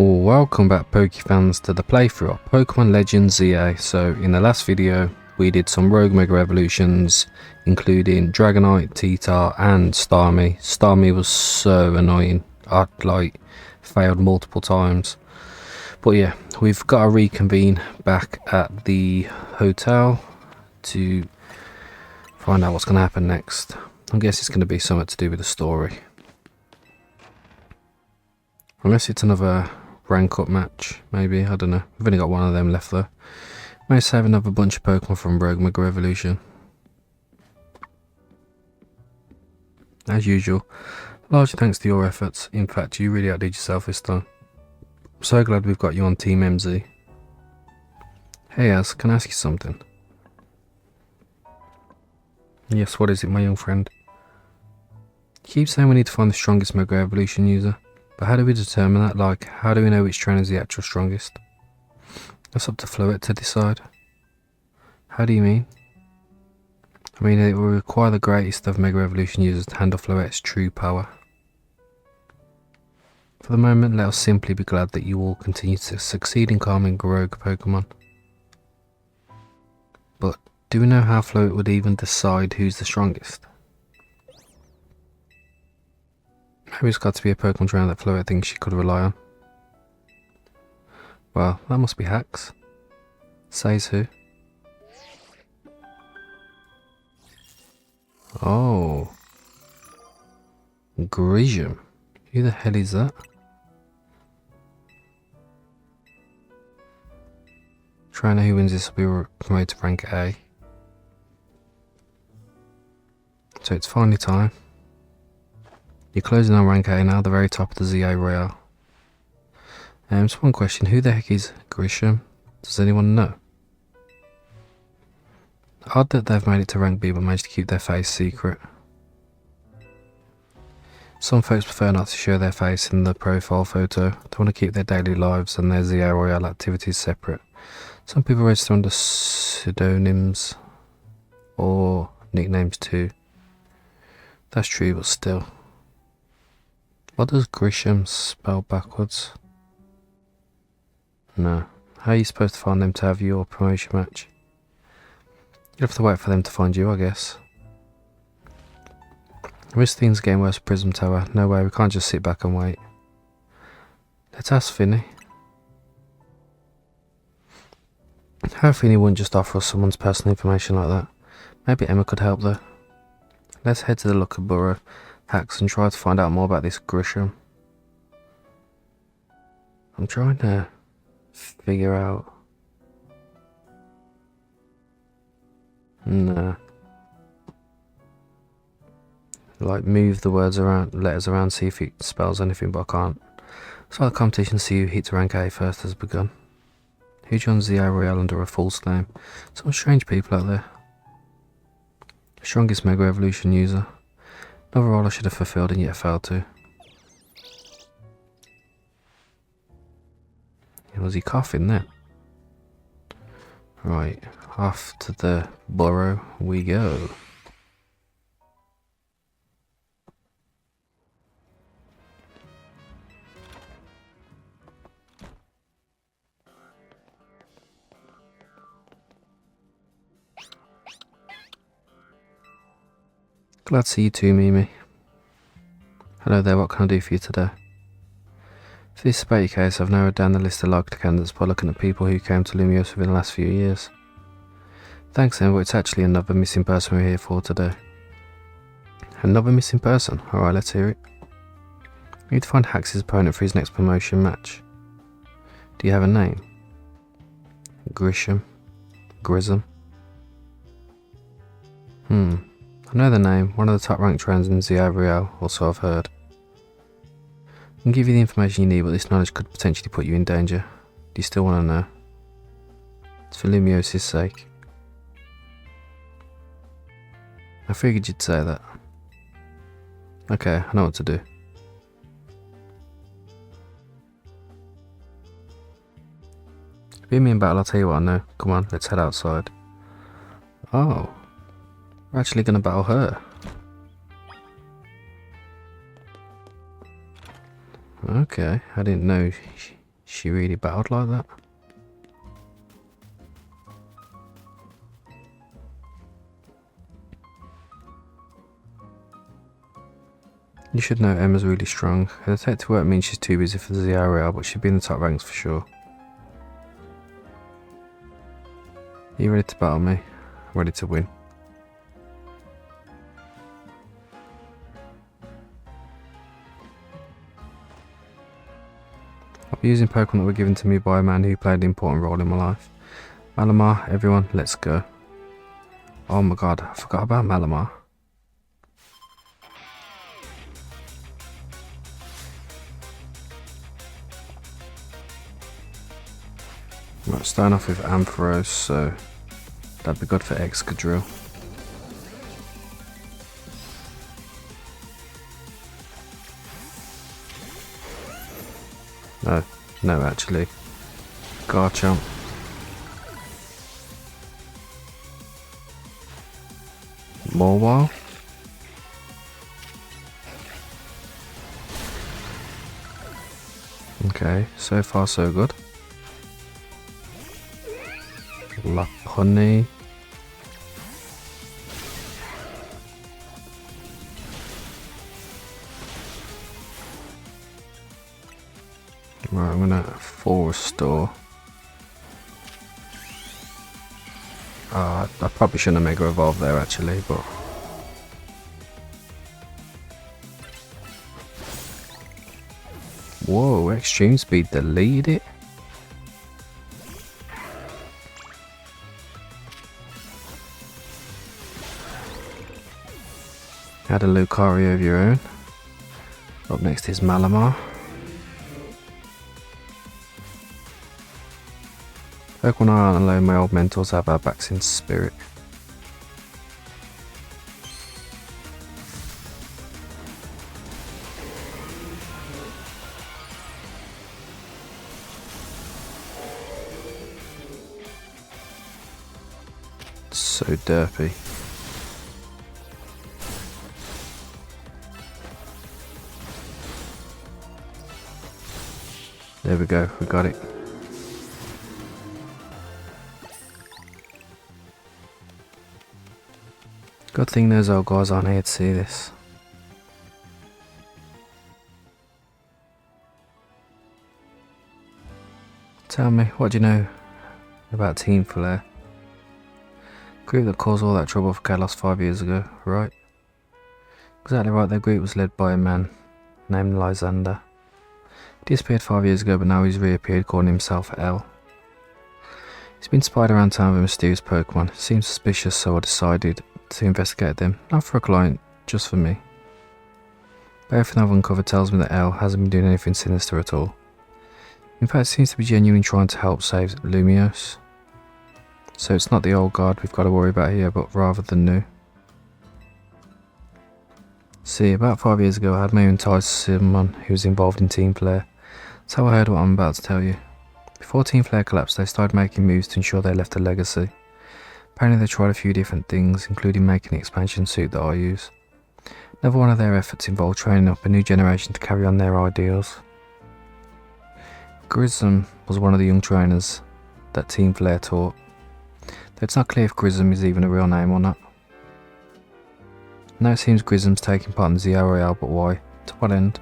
Welcome back Poke fans to the playthrough of Pokemon Legends ZA. So in the last video we did some Rogue Mega Evolutions including Dragonite, T-Tar and Starmie. Starmie was so annoying, I failed multiple times. But yeah, we've got to reconvene back at the hotel to find out what's going to happen next. I guess it's going to be something to do with the story. Unless it's another rank up match, maybe, I don't know. We've only got one of them left though. May save another bunch of Pokemon from Rogue Mega Evolution. As usual, largely thanks to your efforts. In fact, you really outdid yourself this time. I'm so glad we've got you on Team MZ. Hey Az, can I ask you something? Yes, what is it, my young friend? You keep saying we need to find the strongest Mega Evolution user. But how do we determine that? Like, how do we know which trainer is the actual strongest? That's up to Fluet to decide. How do you mean? I mean, it will require the greatest of Mega Evolution users to handle Fluet's true power. For the moment, let us simply be glad that you all continue to succeed in calming rogue Pokemon. But do we know how Fluet would even decide who's the strongest? Maybe it's got to be a Pokemon trainer that Fluet thinks she could rely on. Well, that must be Hacks. Says who? Oh. Grisham. Who the hell is that? Trainer who wins this will be promoted to rank A. So it's finally time. You're closing on rank A now, the very top of the ZA Royale. Just one question, who the heck is Grisham? Does anyone know? Odd that they've made it to rank B but managed to keep their face secret. Some folks prefer not to show their face in the profile photo. They want to keep their daily lives and their ZA Royale activities separate. Some people register under pseudonyms or nicknames too. That's true, but still. What does Grisham spell backwards? No. How are you supposed to find them to have your promotion match? You'll have to wait for them to find you, I guess. I wish things are getting worse with Prism Tower. No way, we can't just sit back and wait. Let's ask Finny. How Finny wouldn't just offer us someone's personal information like that. Maybe Emma could help though. Let's head to the Lookaborough Hacks and try to find out more about this Grisham. I'm trying to figure out. No. Like move the words around, letters around, see if it spells anything, but I can't. So the competition to see who hits rank A first has begun. Who joins the Royale under a false name? Some strange people out there. Strongest Mega Evolution user. Another role I should have fulfilled and yet failed to. Was he coughing there? Right, off to the borough we go. Glad to see you too, Mimi. Hello there, what can I do for you today? For this about your case, I've narrowed down the list of likely candidates by looking at people who came to Lumiose within the last few years. Thanks Emma, it's actually another missing person we're here for today. Another missing person? Alright, let's hear it. We need to find Hax's opponent for his next promotion match. Do you have a name? Grisham? Grism? I know the name, one of the top ranked trainers in ZA Royale, or so I've heard. I can give you the information you need, but this knowledge could potentially put you in danger. Do you still want to know? It's for Lumiose's sake. I figured you'd say that. Okay, I know what to do. Beat me in battle, I'll tell you what I know. Come on, let's head outside. Oh. We're actually going to battle her. Okay, I didn't know She really battled like that? You should know Emma's really strong. Her detective work means she's too busy for the ZRL, but she'd be in the top ranks for sure. Are you ready to battle me? Ready to win. I'll be using Pokemon that were given to me by a man who played an important role in my life. Malamar, everyone, let's go. Oh my god, I forgot about Malamar. Right, starting off with Ampharos, so that'd be good for Excadrill. No, actually. Garchomp. Mawile. Okay, so far so good. Laponi. Right, I'm gonna full restore. I probably shouldn't have Mega Evolve there actually, but whoa, Extreme Speed deleted it. Had a Lucario of your own. Up next is Malamar. Pokemon aren't alone, my old mentors have our backs in spirit. So derpy. There we go, we got it. Good thing those old guys aren't here to see this. Tell me, what do you know about Team Flare? Group that caused all that trouble for Kalos 5 years ago, right? Exactly right, their group was led by a man named Lysander. He disappeared 5 years ago, but now he's reappeared calling himself L. He's been spied around town with a mysterious Pokemon. It seems suspicious, so I decided to investigate them. Not for a client, just for me. But everything I've uncovered tells me that L hasn't been doing anything sinister at all. In fact, seems to be genuinely trying to help save Lumiose. So it's not the old guard we've got to worry about here, but rather the new. See, about 5 years ago I had my own ties to someone who was involved in Team Flare. That's how I heard what I'm about to tell you. Before Team Flare collapsed, they started making moves to ensure they left a legacy. Apparently they tried a few different things, including making the expansion suit that I use. Another one of their efforts involved training up a new generation to carry on their ideals. Grissom was one of the young trainers that Team Flare taught. Though it's not clear if Grissom is even a real name or not. Now it seems Grissom's taking part in the ZRL, but why? To what end?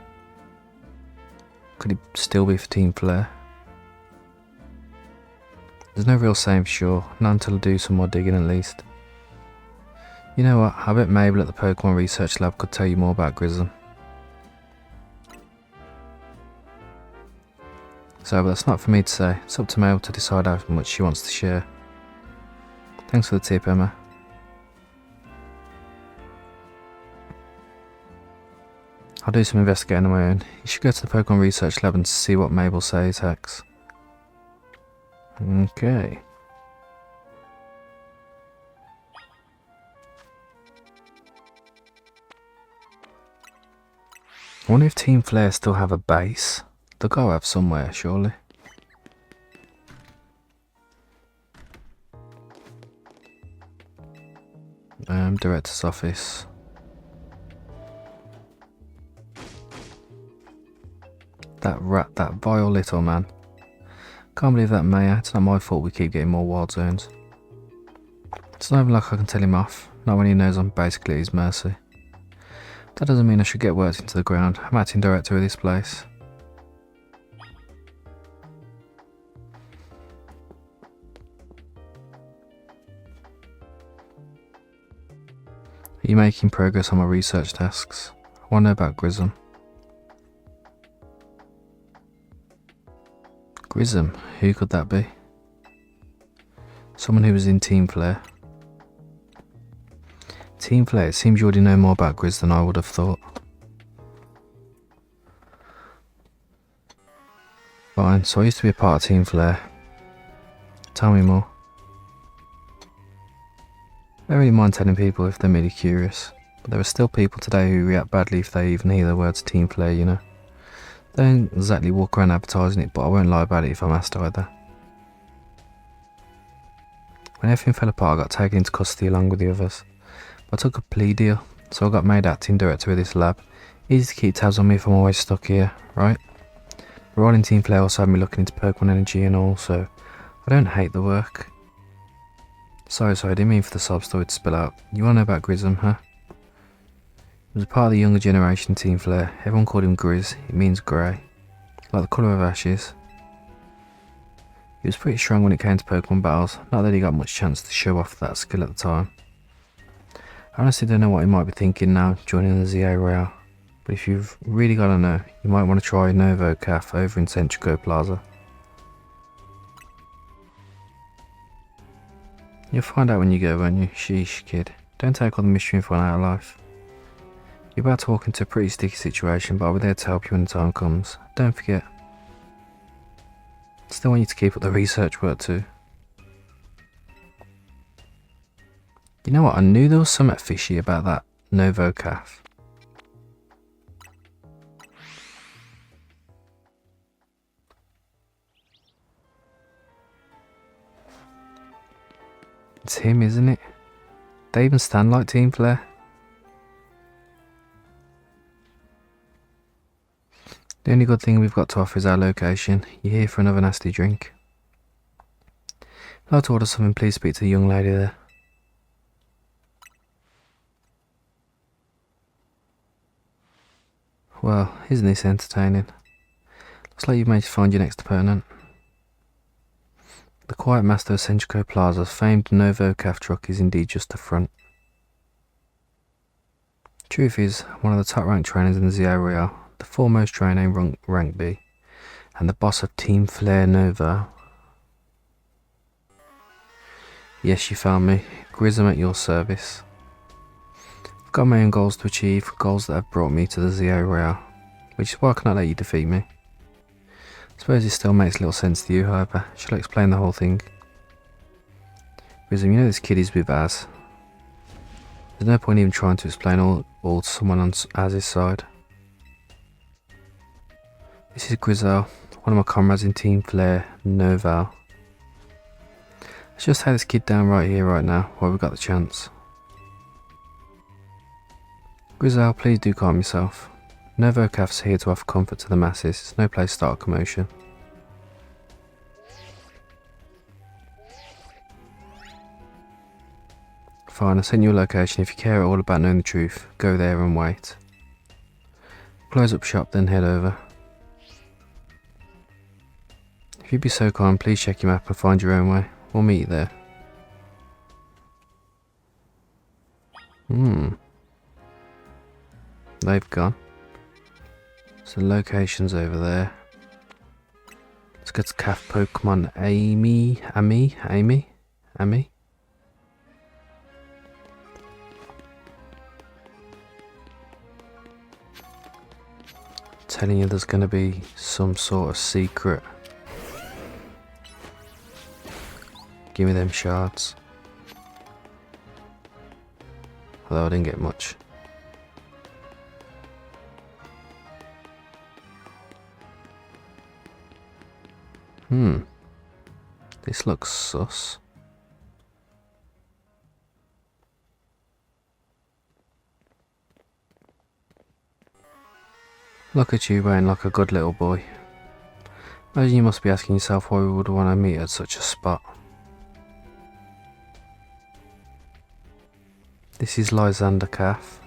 Could it still be for Team Flare? There's no real saying for sure, not until I do some more digging at least. You know what, I bet Mabel at the Pokemon Research Lab could tell you more about Grissom. So, but that's not for me to say, it's up to Mabel to decide how much she wants to share. Thanks for the tip, Emma. I'll do some investigating on my own. You should go to the Pokemon Research Lab and see what Mabel says, Hex. Okay. I wonder if Team Flare still have a base. They'll go have somewhere, surely. Director's office. That rat, that vile little man. Can't believe that, Maya. It's not my fault we keep getting more wild zones. It's not even like I can tell him off, not when he knows I'm basically at his mercy. That doesn't mean I should get worked into the ground. I'm acting director of this place. Are you making progress on my research tasks? I want to know about Grism. Grism? Who could that be? Someone who was in Team Flare. Team Flare? It seems you already know more about Grizz than I would have thought. Fine, so I used to be a part of Team Flare. Tell me more. I don't really mind telling people if they're merely curious, but there are still people today who react badly if they even hear the words Team Flare, you know. They don't exactly walk around advertising it, but I won't lie about it if I'm asked either. When everything fell apart, I got taken into custody along with the others. But I took a plea deal, so I got made acting director of this lab. Easy to keep tabs on me if I'm always stuck here, right? We're all in Team Flare also had me looking into Pokemon energy and all, so I don't hate the work. Sorry, I didn't mean for the sob story to spill out. You wanna know about Grism, huh? He was a part of the younger generation Team Flare. Everyone called him Grizz. It means grey, like the colour of ashes. He was pretty strong when it came to Pokemon battles, not that he got much chance to show off that skill at the time. I honestly don't know what he might be thinking now, joining the ZA Royale, but if you've really got to know, you might want to try Novo Caf over in Centrico Plaza. You'll find out when you go, won't you? Sheesh, kid. Don't take all the mystery and fun out of life. You're about to walk into a pretty sticky situation, but I'll be there to help you when the time comes. Don't forget. Still want you to keep up the research work too. You know what, I knew there was something fishy about that Novo Caf. It's him, isn't it? They even stand like Team Flare. The only good thing we've got to offer is our location. You're here for another nasty drink. If I'd like to order something, please speak to the young lady there. Well, isn't this entertaining? Looks like you've managed to find your next opponent. The quiet master of Centrico Plaza's famed Novo Caf truck is indeed just the front. Truth is, one of the top ranked trainers in the ZA Royale, the foremost trainer in rank B, and the boss of Team Flare Nova. Yes, you found me. Grism at your service. I've got my own goals to achieve, goals that have brought me to the ZA Royale, which is why I cannot let you defeat me. I suppose it still makes little sense to you, however. Shall I explain the whole thing? Grism, you know this kid is with Az. There's no point even trying to explain all to someone on Az's side. This is Grizel, one of my comrades in Team Flare, Noval. Let's just take this kid down right here, right now, while we've got the chance. Grizel, please do calm yourself. Novo Caf's here to offer comfort to the masses. It's no place to start a commotion. Fine, I'll send you a location. If you care at all about knowing the truth, go there and wait. Close up shop, then head over. If you'd be so kind, please check your map and find your own way. We'll meet you there. They've gone. So the location's over there. Let's go to Caf Pokemon Amy. Telling you there's going to be some sort of secret. Give me them shards. Although I didn't get much. This looks sus. Look at you being like a good little boy. Imagine you must be asking yourself why we would want to meet at such a spot. This is Lysander Calf.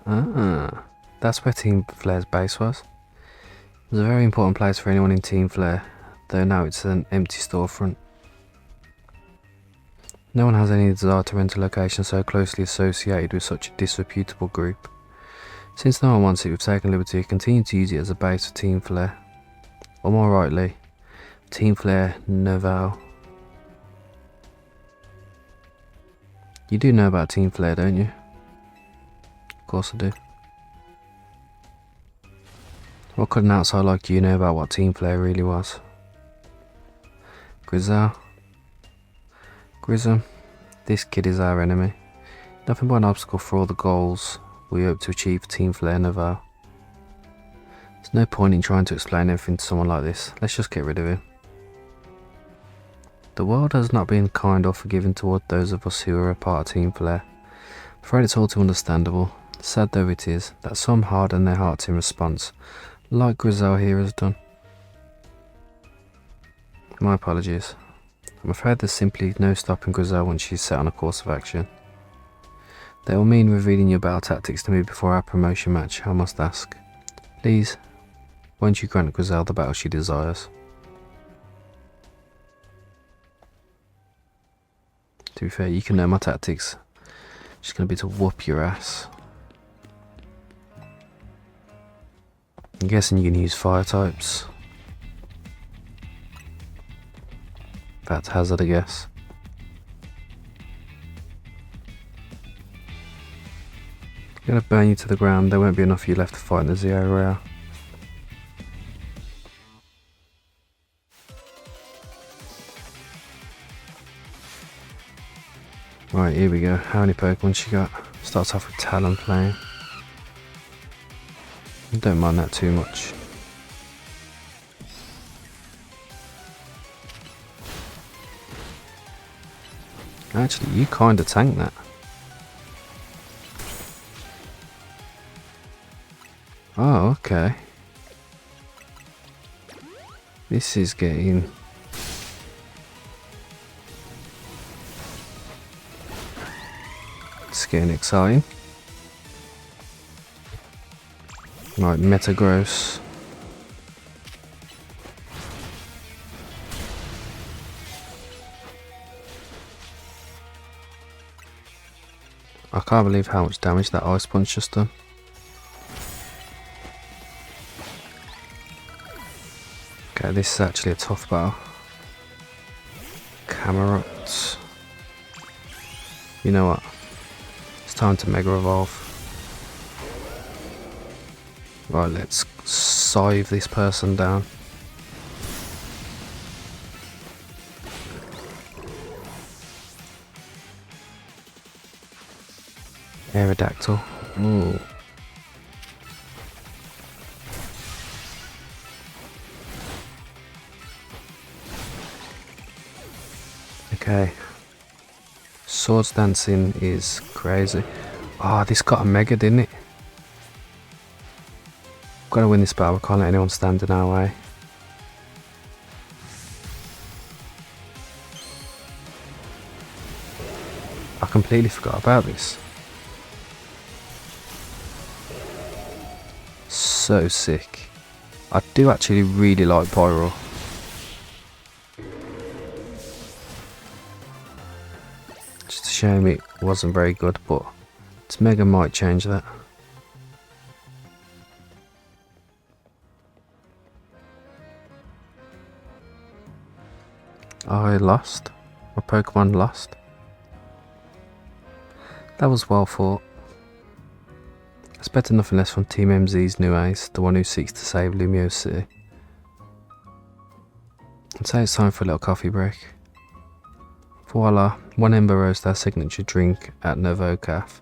Ah, that's where Team Flare's base was. It was a very important place for anyone in Team Flare, though now it's an empty storefront. No one has any desire to rent a location so closely associated with such a disreputable group. Since no one wants it, we've taken liberty to continue to use it as a base for Team Flare. Or more rightly, Team Flare Nouveau. You do know about Team Flare, don't you? Of course I do. What could an outsider like you know about what Team Flare really was? Grisel, this kid is our enemy. Nothing but an obstacle for all the goals we hope to achieve for Team Flare Nouveau. There's no point in trying to explain everything to someone like this. Let's just get rid of him. The world has not been kind or forgiving toward those of us who are a part of Team Flare. I'm afraid it's all too understandable, sad though it is, that some harden their hearts in response, like Grisel here has done. My apologies. I'm afraid there's simply no stopping Grisel once she's set on a course of action. That will mean revealing your battle tactics to me before our promotion match, I must ask. Please, won't you grant Grisel the battle she desires? To be fair, you can know my tactics. She's going to be to whoop your ass. I'm guessing you can use fire types. That's hazard, I guess. I'm going to burn you to the ground. There won't be enough of you left to fight in the Zero Royale. Right, here we go. How many Pokemon she got? Starts off with Talonflame. Don't mind that too much. Actually, you kind of tanked that. Oh, okay. This is getting... It's getting exciting. Right, Metagross. I can't believe how much damage that Ice Punch just done. Okay, this is actually a tough battle. Camerupt. You know what? It's time to Mega Evolve. Right, let's scythe this person down. Aerodactyl. Ooh. Okay. Swords dancing is crazy. Ah, this got a mega, didn't it? Gotta win this battle, we can't let anyone stand in our way. I completely forgot about this. So sick. I do actually really like Pyro. Just a shame it wasn't very good, but its Mega might change that. I lost. My Pokemon lost. That was well fought. I expected nothing less from Team MZ's new ace, the one who seeks to save Lumiose City. I'd say it's time for a little coffee break. Voila, one Ember Roast, our signature drink at Nouveau Caf.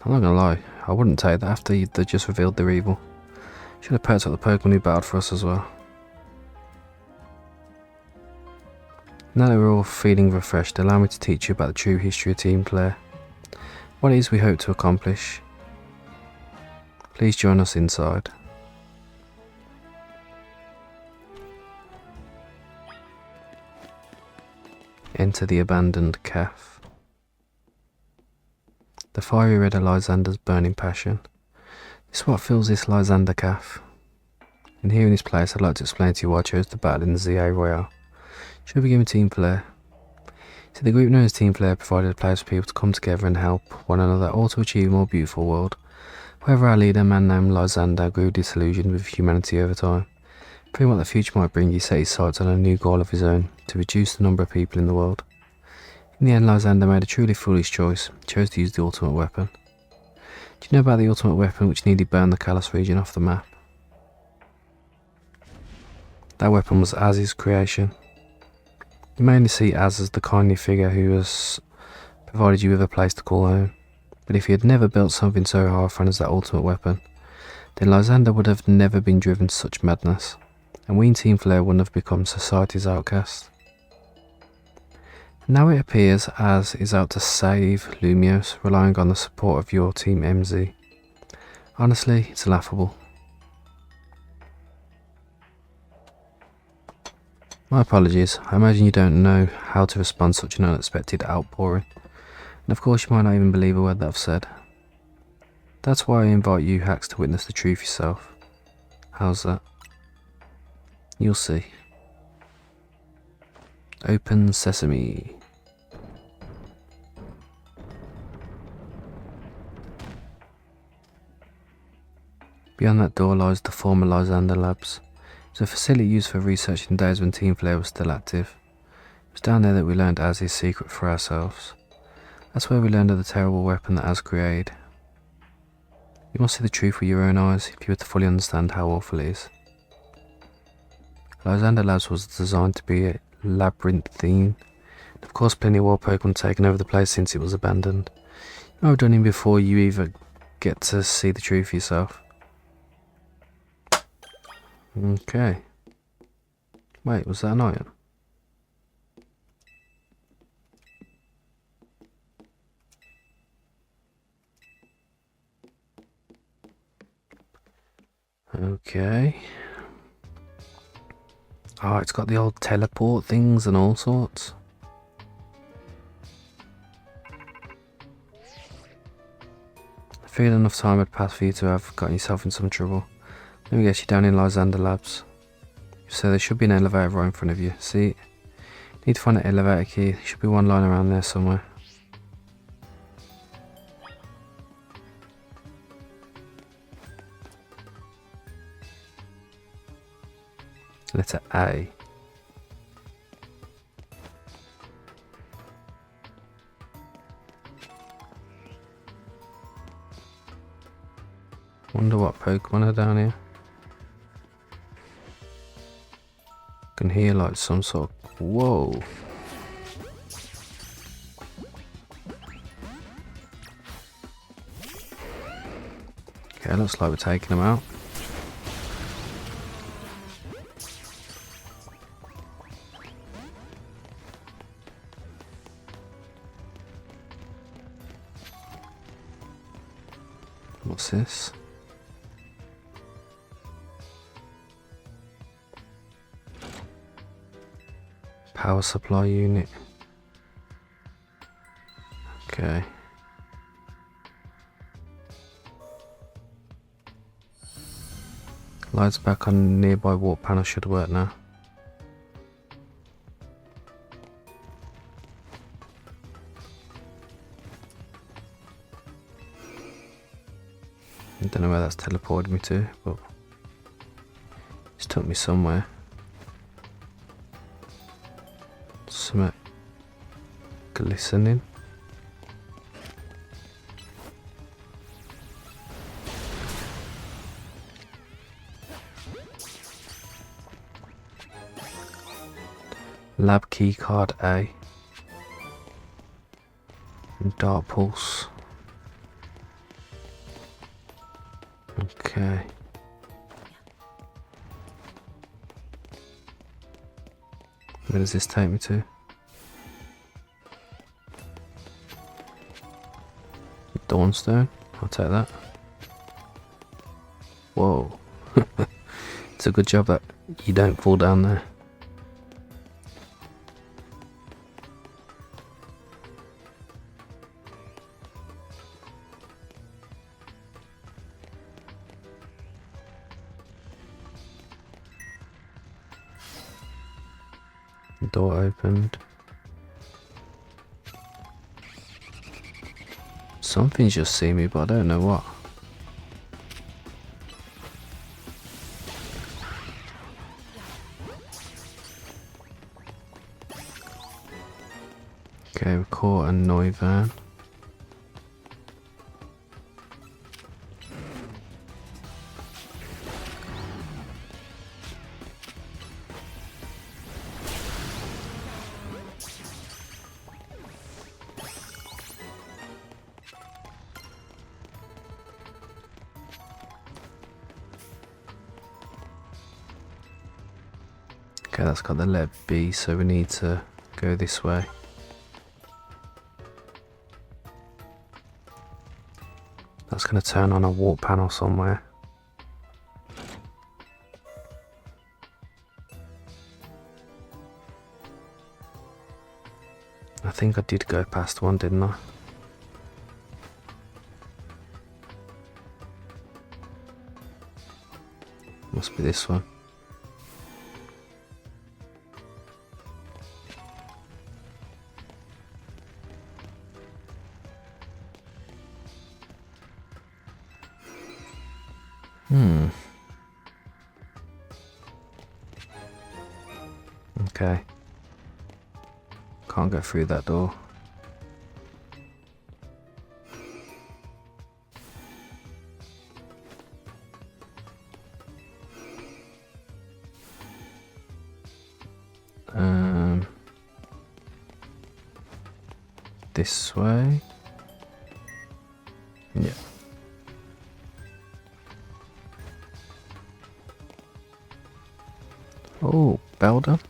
I'm not gonna lie, I wouldn't take that after they just revealed their evil. Should have perked up the Pokemon who battled for us as well. Now that we're all feeling refreshed, allow me to teach you about the true history of Team Flare. What it is we hope to accomplish. Please join us inside. Enter the abandoned calf. The fiery red of Lysander's burning passion. This is what fills this Lysander calf. And here in this place, I'd like to explain to you why I chose to battle in the ZA Royale. Should we give Team Flare? See, the group known as Team Flare provided a place for people to come together and help one another, all to achieve a more beautiful world. However, our leader, a man named Lysander, grew disillusioned with humanity over time. Fearing what the future might bring, he set his sights on a new goal of his own, to reduce the number of people in the world. In the end, Lysander made a truly foolish choice. He chose to use the ultimate weapon. Do you know about the ultimate weapon which nearly burned the Kalos region off the map? That weapon was Az's creation. You mainly see Az as the kindly figure who has provided you with a place to call home. But if he had never built something so hard-fun as that ultimate weapon, then Lysander would have never been driven to such madness, and we in Team Flare wouldn't have become society's outcast. Now it appears Az is out to save Lumiose, relying on the support of your Team MZ. Honestly, it's laughable. My apologies, I imagine you don't know how to respond to such an unexpected outpouring, and of course you might not even believe a word that I've said. That's why I invite you hacks to witness the truth yourself. How's that? You'll see. Open sesame. Beyond that door lies the former Lysander Labs. It's a facility used for research in days when Team Flare was still active. It was down there that we learned Az's secret for ourselves. That's where we learned of the terrible weapon that Az created. You must see the truth with your own eyes if you were to fully understand how awful it is. Lysander Labs was designed to be a labyrinthine. Of course, plenty of wild Pokemon taken over the place since it was abandoned. You might have done it before you even get to see the truth for yourself. Okay. Wait, was that an iron? Okay. Oh, it's got the old teleport things and all sorts. I figured enough time had passed for you to have gotten yourself in some trouble. Let me get you down in Lysander Labs. So there should be an elevator right in front of you. See? You need to find an elevator key. There should be one lying around there somewhere. Letter A. Wonder what Pokemon are down here. Can hear like some sort of... Whoa. Okay, looks like we're taking them out. What's this? Power supply unit. Okay. Lights back on nearby warp panel should work now. I don't know where that's teleported me to, but it's took me somewhere. Something glistening. Lab key card A. And Dark Pulse. Okay. Where does this take me to? Dawnstone, I'll take that. Whoa. It's a good job that you don't fall down there. The door opened. Something's just seen me, but I don't know what. Okay, we caught a Noivan. Okay, that's got the letter B, so we need to go this way. That's going to turn on a warp panel somewhere. I think I did go past one, didn't I? Must be this one. Okay. Can't go through that door. This way. Yeah. Oh, Belder.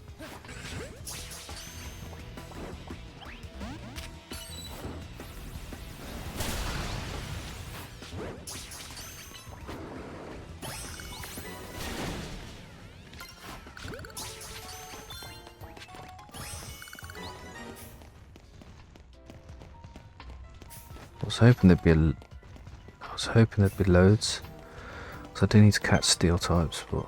I was hoping there'd be loads, because I do need to catch steel types, but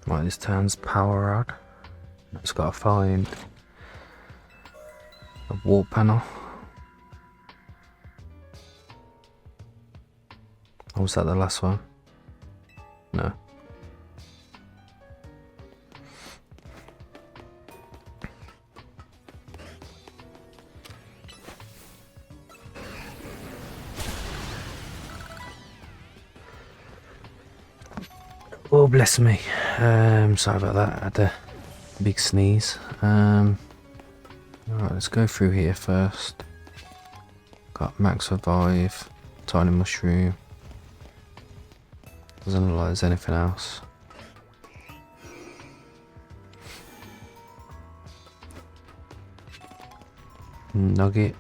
right, this turns power rod. It's got to find a warp panel. Or was that the last one? No. Oh, bless me. Sorry about that. I had a big sneeze. Alright, let's go through here first. Got Max Revive, Tiny Mushroom. Doesn't look like there's anything else. Nugget.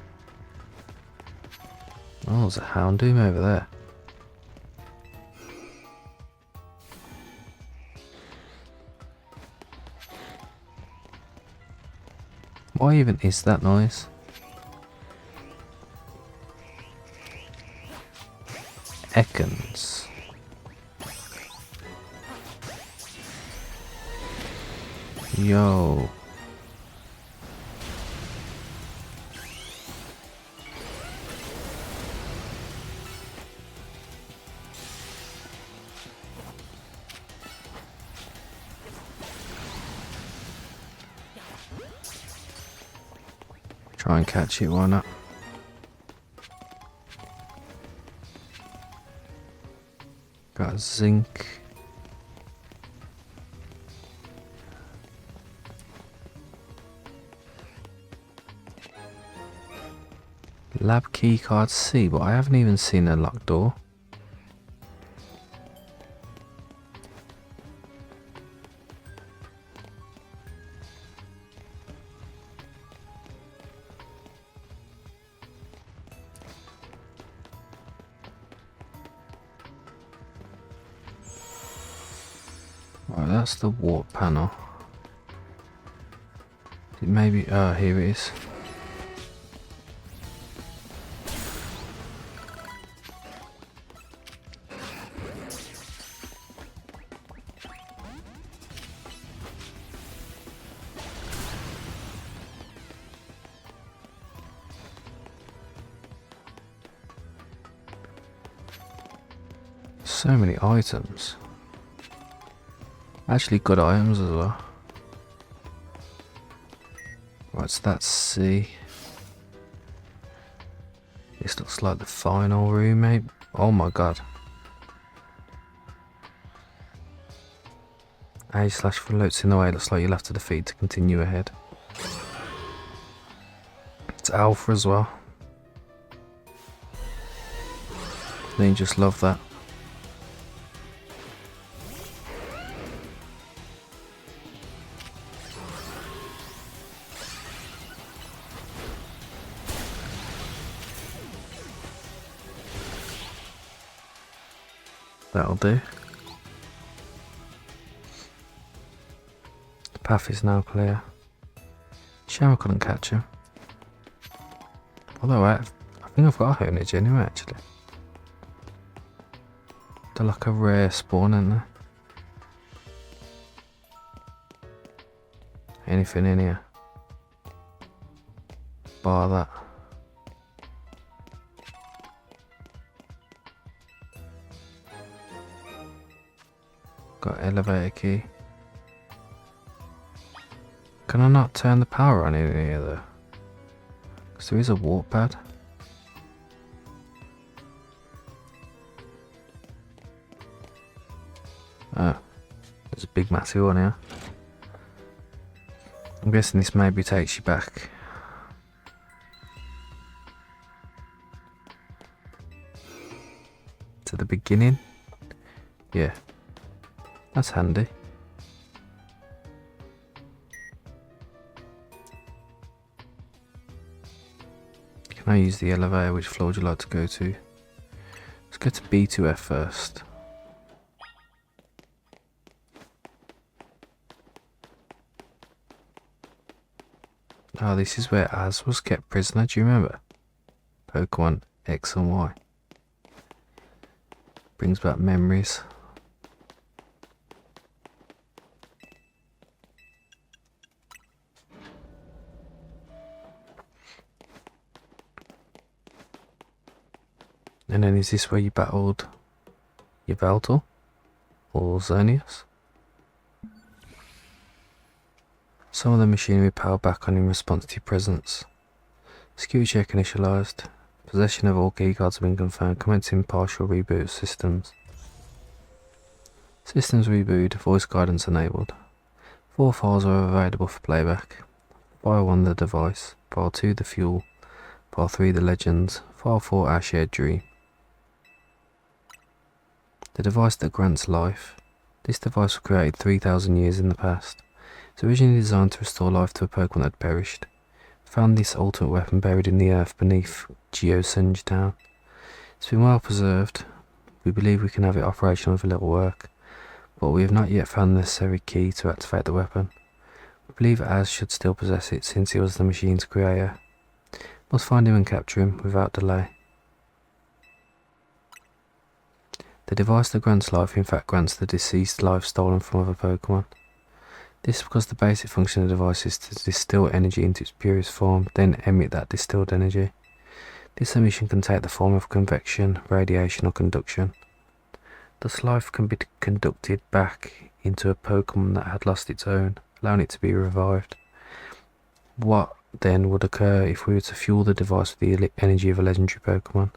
Oh, there's a Houndoom over there. Why even is that noise? Ekans. Yo. Try and catch it, why not? Got zinc. Lab keycard C, but I haven't even seen a locked door. Right, that's the warp panel. It maybe, here it is. So many items. Actually good items as well. Right, so that's C. This looks like the final room, mate. Oh my god. A// floats in the way, looks like you'll have to defeat to continue ahead. It's Alpha as well. Then you just love that. That'll do. The path is now clear. Shame I couldn't catch him. Although I think I've got a Honage anyway, actually. They're like a rare spawn, aren't they? Anything in here? Bar that. Got elevator key. Can I not turn the power on in here though? Because there is a warp pad. Oh, there's a big massive one here. I'm guessing this maybe takes you back. To the beginning? Yeah. That's handy. Can I use the elevator? Which floor would you like to go to? Let's go to B2F first. Oh, this is where Az was kept prisoner, do you remember? Pokemon X and Y. Brings back memories. And then is this where you battled Yveltal or Xerneas? Some of the machinery powered back on in response to your presence. Security check initialized. Possession of all keycards have been confirmed. Commencing partial reboot of systems. Systems reboot. Voice guidance enabled. 4 files are available for playback. File 1 the device. File 2 the fuel. File 3 the legends. File 4 our shared dream. The device that grants life. This device was created 3,000 years in the past. It's originally designed to restore life to a Pokemon that had perished. Found this ultimate weapon buried in the earth beneath Geosunge Town. It's been well preserved. We believe we can have it operational with a little work, but we have not yet found the necessary key to activate the weapon. We believe Az should still possess it since he was the machine's creator. Must find him and capture him without delay. The device that grants life in fact grants the deceased life stolen from other Pokemon. This is because the basic function of the device is to distill energy into its purest form, then emit that distilled energy. This emission can take the form of convection, radiation or conduction. Thus life can be conducted back into a Pokemon that had lost its own, allowing it to be revived. What then would occur if we were to fuel the device with the energy of a legendary Pokemon?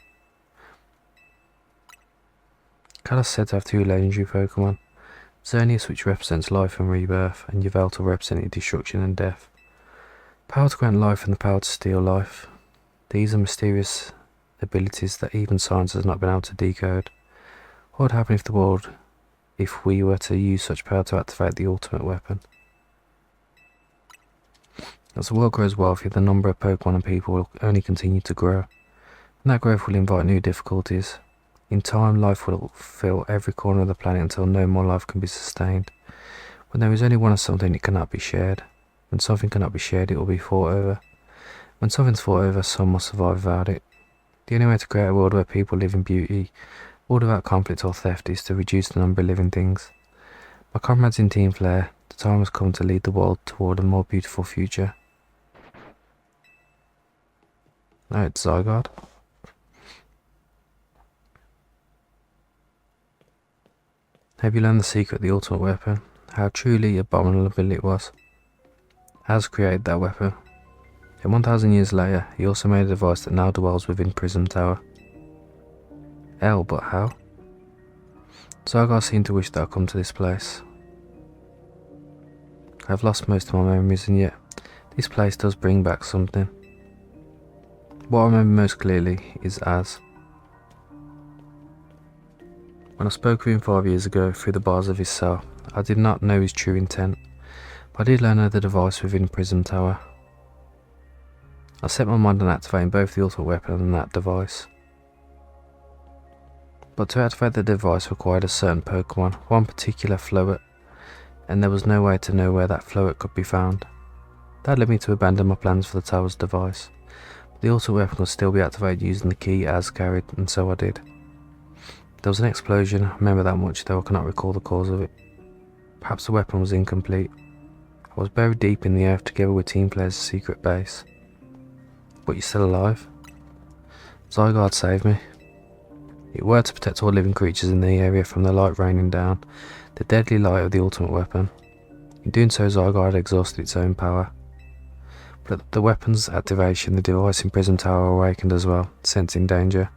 Kalos said to have 2 legendary Pokemon. Xerneas, which represents life and rebirth, and Yveltal representing destruction and death. Power to grant life and the power to steal life. These are mysterious abilities that even science has not been able to decode. What would happen if we were to use such power to activate the ultimate weapon? As the world grows wealthier, the number of Pokemon and people will only continue to grow, and that growth will invite new difficulties. In time, life will fill every corner of the planet until no more life can be sustained. When there is only one of something, it cannot be shared. When something cannot be shared, it will be fought over. When something's fought over, some must survive without it. The only way to create a world where people live in beauty, all without conflict or theft, is to reduce the number of living things. My comrades in Team Flare, the time has come to lead the world toward a more beautiful future. No, it's Zygarde. Have you learned the secret of the ultimate weapon? How truly abominable it was. Az created that weapon. And 1,000 years later, he also made a device that now dwells within Prism Tower. But how? Zygarde seemed to wish that I'd come to this place. I've lost most of my memories, and yet this place does bring back something. What I remember most clearly is Az. When I spoke with him 5 years ago through the bars of his cell, I did not know his true intent, but I did learn of the device within Prism Tower. I set my mind on activating both the ultimate weapon and that device. But to activate the device required a certain Pokemon, one particular Floet, and there was no way to know where that Floet could be found. That led me to abandon my plans for the tower's device. But the ultimate weapon could still be activated using the key Az carried, and so I did. There was an explosion, I remember that much, though I cannot recall the cause of it. Perhaps the weapon was incomplete. I was buried deep in the earth together with Team Flare's secret base. But you're still alive? Zygarde saved me. It worked to protect all living creatures in the area from the light raining down, the deadly light of the ultimate weapon. In doing so, Zygarde exhausted its own power. But at the weapon's activation, the device in Prism Tower awakened as well, sensing danger.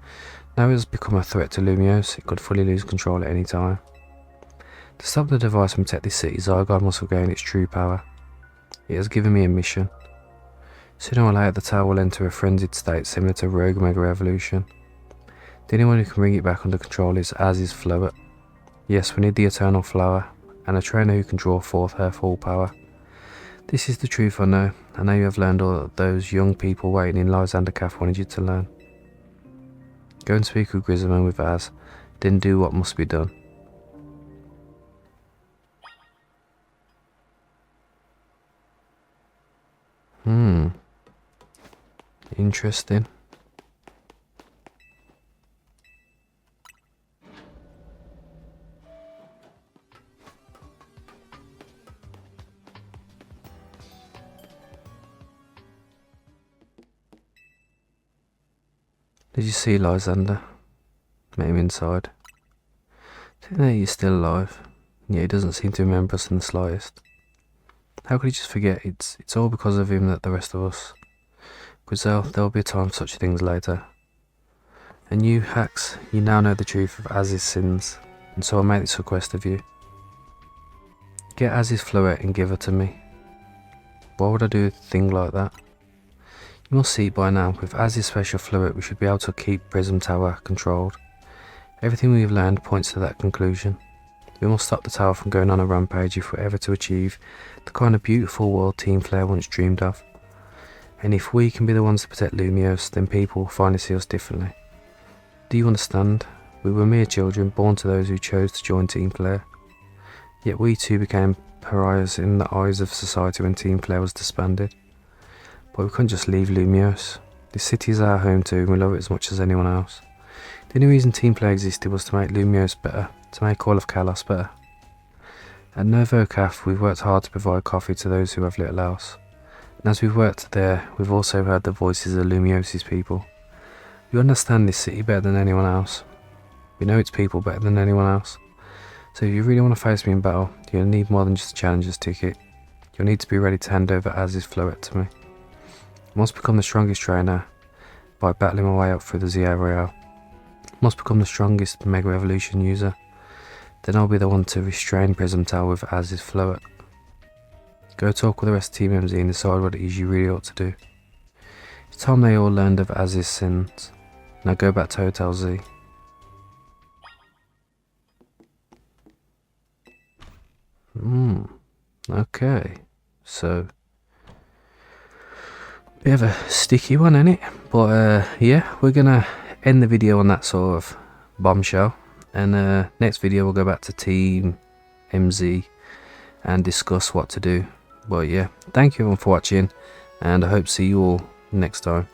Now it has become a threat to Lumiose, it could fully lose control at any time. To stop the device and protect this city, Zygarde must regain its true power. It has given me a mission. Sooner or later, the tower will enter a frenzied state similar to Rogue Mega Evolution. The only one who can bring it back under control is Az's Floet. Yes, we need the Eternal Flower, and a trainer who can draw forth her full power. This is the truth I know you have learned all that those young people waiting in Lysander Caf wanted you to learn. Go and speak with Grizzleman with Az, then do what must be done. Interesting. Did you see Lysander? Met him inside. Didn't know he's still alive, and yet he doesn't seem to remember us in the slightest. How could he just forget it's all because of him that the rest of us... Grizel, there will be a time for such things later. And you, Hax, you now know the truth of Az's sins, and so I make this request of you. Get Az's Floet and give her to me. Why would I do a thing like that? You must see by now, with Az's special Floet we should be able to keep Prism Tower controlled. Everything we have learned points to that conclusion. We must stop the tower from going on a rampage if we're ever to achieve the kind of beautiful world Team Flare once dreamed of. And if we can be the ones to protect Lumiose, then people will finally see us differently. Do you understand? We were mere children, born to those who chose to join Team Flare. Yet we too became pariahs in the eyes of society when Team Flare was disbanded. But we couldn't just leave Lumiose. This city is our home too, and we love it as much as anyone else. The only reason Team Flare existed was to make Lumiose better, to make all of Kalos better. At Novo Caf, we've worked hard to provide coffee to those who have little else. And as we've worked there, we've also heard the voices of Lumiose's people. We understand this city better than anyone else. We know its people better than anyone else. So if you really want to face me in battle, you'll need more than just a challenger's ticket. You'll need to be ready to hand over Az's Floet to me. I must become the strongest trainer by battling my way up through the Zia Royale. I must become the strongest Mega Evolution user. Then I'll be the one to restrain Prism Tower with Az's Floet. Go talk with the rest of Team MZ and decide what it is you really ought to do. It's time they all learned of Az's sins. Now go back to Hotel Z. Okay. So, bit of a sticky one, ain't it? But yeah, we're gonna end the video on that sort of bombshell. And next video we'll go back to Team MZ and discuss what to do. But yeah, thank you everyone for watching, and I hope to see you all next time.